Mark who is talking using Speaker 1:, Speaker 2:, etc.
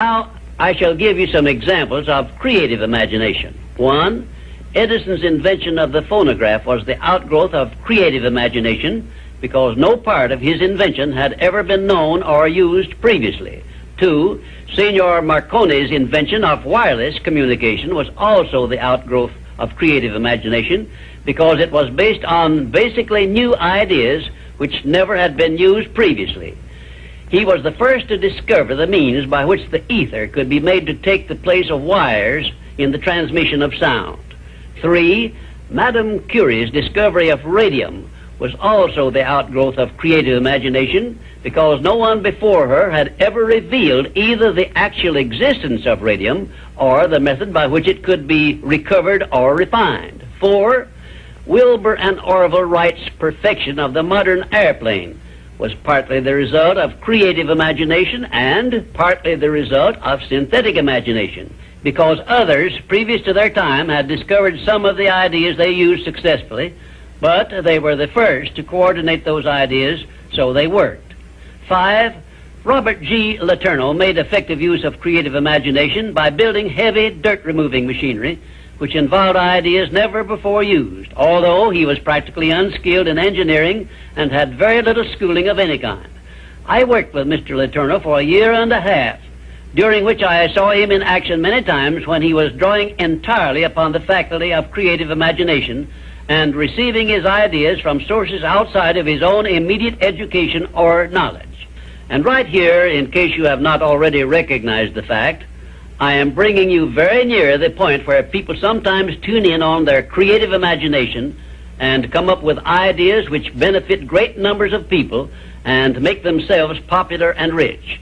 Speaker 1: Now, I shall give you some examples of creative imagination. 1. Edison's invention of the phonograph was the outgrowth of creative imagination because no part of his invention had ever been known or used previously. 2. Signor Marconi's invention of wireless communication was also the outgrowth of creative imagination because it was based on basically new ideas which never had been used previously. He was the first to discover the means by which the ether could be made to take the place of wires in the transmission of sound. 3. Madame Curie's discovery of radium was also the outgrowth of creative imagination because no one before her had ever revealed either the actual existence of radium or the method by which it could be recovered or refined. 4. Wilbur and Orville Wright's perfection of the modern airplane was partly the result of creative imagination and partly the result of synthetic imagination, because others previous to their time had discovered some of the ideas they used successfully, but they were the first to coordinate those ideas, so they worked. 5. Robert G. Letourneau made effective use of creative imagination by building heavy dirt-removing machinery, which involved ideas never before used, although he was practically unskilled in engineering and had very little schooling of any kind. I worked with Mr. Letourneau for a year and a half, during which I saw him in action many times when he was drawing entirely upon the faculty of creative imagination and receiving his ideas from sources outside of his own immediate education or knowledge. And right here, in case you have not already recognized the fact, I am bringing you very near the point where people sometimes tune in on their creative imagination and come up with ideas which benefit great numbers of people and make themselves popular and rich.